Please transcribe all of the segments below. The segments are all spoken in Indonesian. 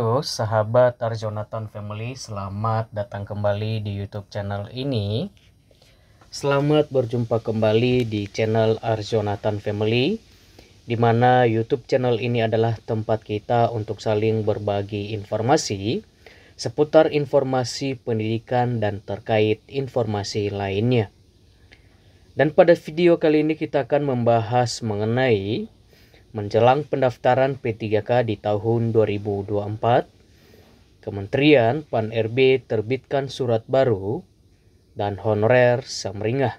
Halo sahabat Arjonatan Family, selamat datang kembali di YouTube channel ini. Selamat berjumpa kembali di channel Arjonatan Family, di mana YouTube channel ini adalah tempat kita untuk saling berbagi informasi seputar informasi pendidikan dan terkait informasi lainnya. Dan pada video kali ini kita akan membahas mengenai menjelang pendaftaran P3K di tahun 2024, Kementerian Pan-RB terbitkan surat baru dan honorer semeringah.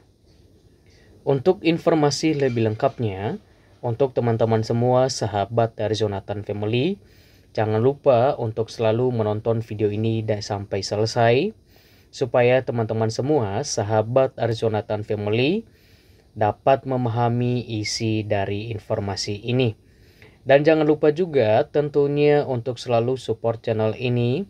Untuk informasi lebih lengkapnya, untuk teman-teman semua sahabat dari Jonathan Family, jangan lupa untuk selalu menonton video ini sampai selesai, supaya teman-teman semua sahabat dari Jonathan Family dapat memahami isi dari informasi ini. Dan jangan lupa juga tentunya untuk selalu support channel ini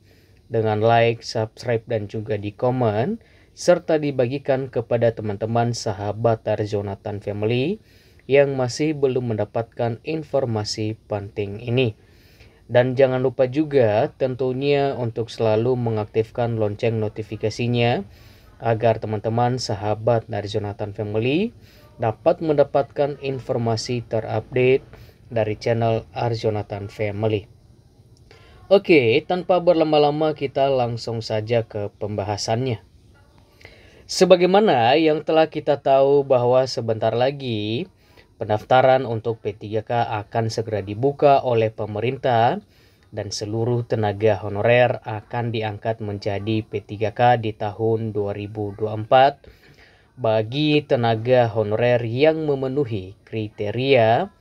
dengan like, subscribe, dan juga di komen, serta dibagikan kepada teman-teman sahabat dari Jonathan Family yang masih belum mendapatkan informasi penting ini. Dan jangan lupa juga tentunya untuk selalu mengaktifkan lonceng notifikasinya agar teman-teman sahabat dari Jonathan Family dapat mendapatkan informasi terupdate dari channel Arjonatan Family. Oke, tanpa berlama-lama kita langsung saja ke pembahasannya. Sebagaimana yang telah kita tahu bahwa sebentar lagi pendaftaran untuk P3K akan segera dibuka oleh pemerintah dan seluruh tenaga honorer akan diangkat menjadi P3K di tahun 2024 bagi tenaga honorer yang memenuhi kriteria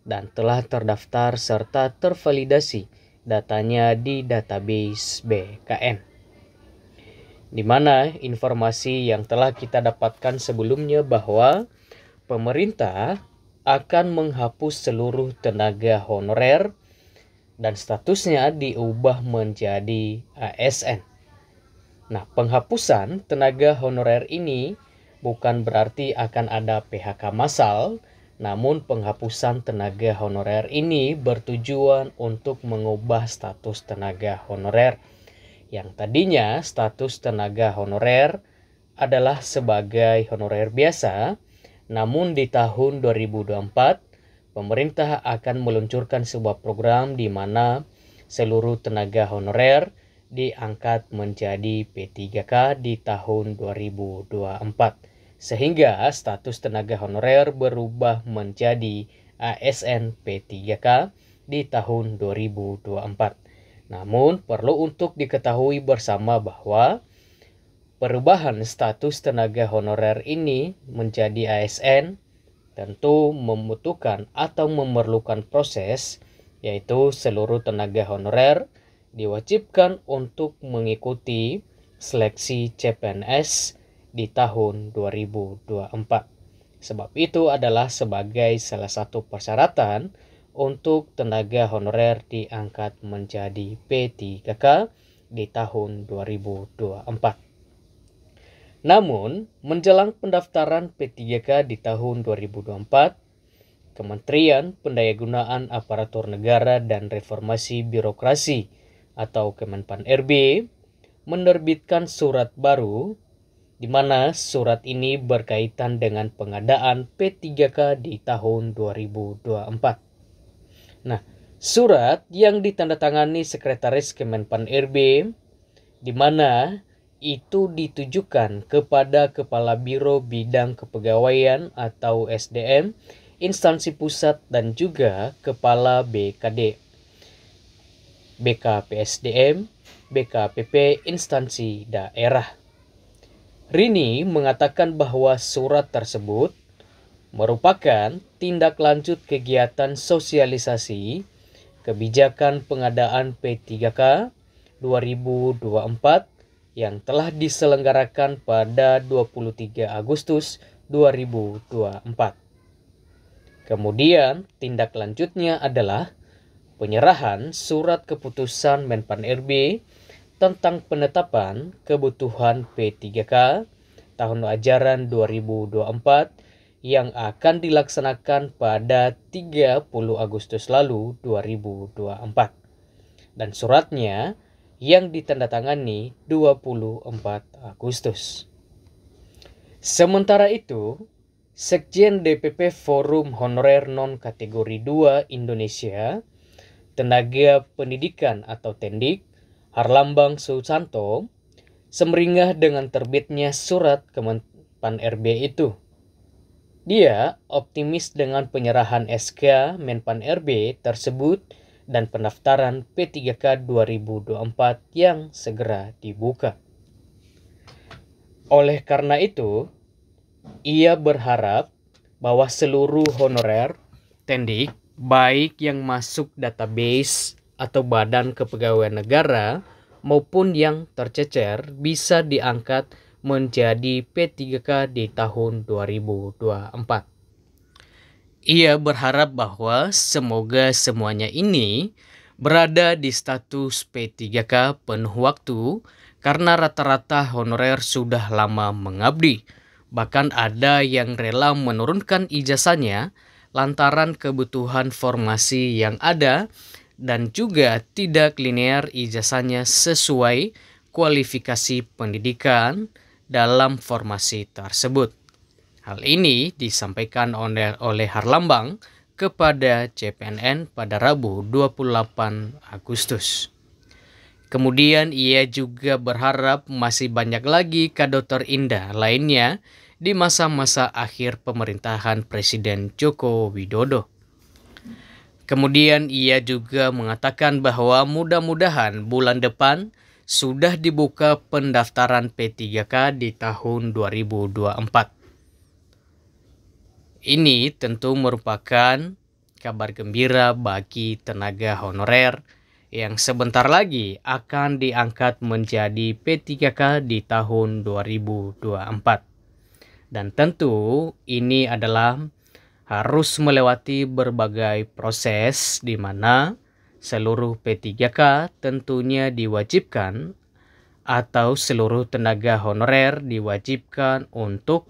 dan telah terdaftar serta tervalidasi datanya di database BKN. Di mana informasi yang telah kita dapatkan sebelumnya bahwa pemerintah akan menghapus seluruh tenaga honorer dan statusnya diubah menjadi ASN. Nah, penghapusan tenaga honorer ini bukan berarti akan ada PHK massal, namun penghapusan tenaga honorer ini bertujuan untuk mengubah status tenaga honorer yang tadinya status tenaga honorer adalah sebagai honorer biasa, namun di tahun 2024 pemerintah akan meluncurkan sebuah program di mana seluruh tenaga honorer diangkat menjadi P3K di tahun 2024. Sehingga status tenaga honorer berubah menjadi ASN P3K di tahun 2024. Namun perlu untuk diketahui bersama bahwa perubahan status tenaga honorer ini menjadi ASN tentu membutuhkan atau memerlukan proses, yaitu seluruh tenaga honorer diwajibkan untuk mengikuti seleksi CPNS di tahun 2024. Sebab itu adalah sebagai salah satu persyaratan untuk tenaga honorer diangkat menjadi P3K di tahun 2024. Namun, menjelang pendaftaran P3K di tahun 2024, Kementerian Pendayagunaan Aparatur Negara dan Reformasi Birokrasi atau Kemenpan-RB menerbitkan surat baru di mana surat ini berkaitan dengan pengadaan P3K di tahun 2024. Nah, surat yang ditandatangani Sekretaris Kemenpan-RB di mana itu ditujukan kepada Kepala Biro Bidang Kepegawaian atau SDM, instansi pusat dan juga Kepala BKD, BKPSDM, BKPP, instansi daerah. Rini mengatakan bahwa surat tersebut merupakan tindak lanjut kegiatan sosialisasi kebijakan pengadaan P3K 2024 yang telah diselenggarakan pada 23 Agustus 2024. Kemudian tindak lanjutnya adalah penyerahan surat keputusan Menpan-RB tentang penetapan kebutuhan P3K tahun ajaran 2024 yang akan dilaksanakan pada 30 Agustus lalu 2024. dan suratnya yang ditandatangani 24 Agustus. Sementara itu, Sekjen DPP Forum Honorer Non-Kategori 2 Indonesia, Tenaga Pendidikan atau Tendik, Harlambang Susanto, semeringah dengan terbitnya surat Kemenpan RB itu. Dia optimis dengan penyerahan SK Menpan RB tersebut dan pendaftaran P3K 2024 yang segera dibuka. Oleh karena itu, ia berharap bahwa seluruh honorer tendik, baik yang masuk database atau badan kepegawaian negara maupun yang tercecer, bisa diangkat menjadi P3K di tahun 2024. Ia berharap bahwa semoga semuanya ini berada di status P3K penuh waktu karena rata-rata honorer sudah lama mengabdi. Bahkan ada yang rela menurunkan ijazahnya lantaran kebutuhan formasi yang ada dan juga tidak linear ijazahnya sesuai kualifikasi pendidikan dalam formasi tersebut. Hal ini disampaikan oleh Harlambang kepada CPNN pada Rabu 28 Agustus. Kemudian ia juga berharap masih banyak lagi kado terindah lainnya di masa-masa akhir pemerintahan Presiden Joko Widodo. Kemudian ia juga mengatakan bahwa mudah-mudahan bulan depan sudah dibuka pendaftaran P3K di tahun 2024. Ini tentu merupakan kabar gembira bagi tenaga honorer yang sebentar lagi akan diangkat menjadi P3K di tahun 2024. Dan tentu ini adalah harus melewati berbagai proses di mana seluruh P3K tentunya diwajibkan atau seluruh tenaga honorer diwajibkan untuk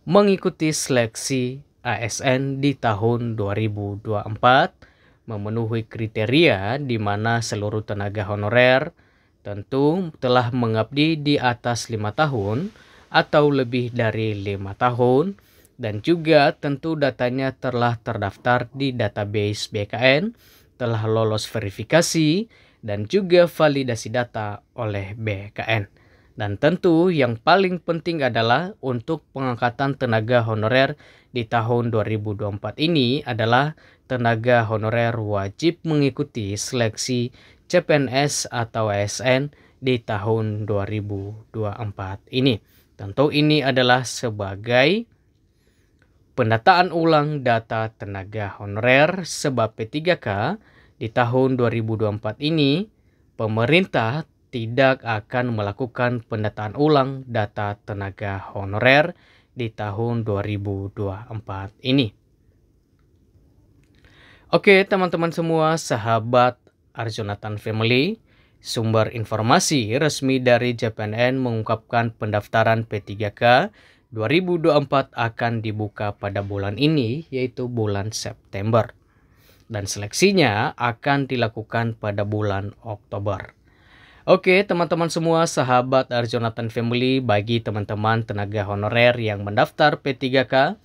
mengikuti seleksi ASN di tahun 2024, memenuhi kriteria di mana seluruh tenaga honorer tentu telah mengabdi di atas 5 tahun atau lebih dari 5 tahun dan juga tentu datanya telah terdaftar di database BKN, telah lolos verifikasi dan juga validasi data oleh BKN. Dan tentu yang paling penting adalah untuk pengangkatan tenaga honorer di tahun 2024 ini adalah tenaga honorer wajib mengikuti seleksi CPNS atau ASN di tahun 2024 ini. Tentu ini adalah sebagai pendataan ulang data tenaga honorer sebab P3K di tahun 2024 ini pemerintah tidak akan melakukan pendataan ulang data tenaga honorer di tahun 2024 ini. Oke teman-teman semua, sahabat Arjonatan Family, sumber informasi resmi dari JPNN mengungkapkan pendaftaran P3K 2024 akan dibuka pada bulan ini, yaitu bulan September. Dan seleksinya akan dilakukan pada bulan Oktober. Oke teman-teman semua, sahabat Arjonatan Family, bagi teman-teman tenaga honorer yang mendaftar P3K,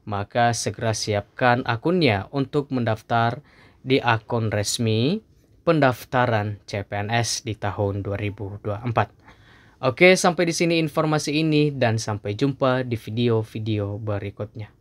maka segera siapkan akunnya untuk mendaftar di akun resmi pendaftaran CPNS di tahun 2024. Oke, sampai di sini informasi ini dan sampai jumpa di video-video berikutnya.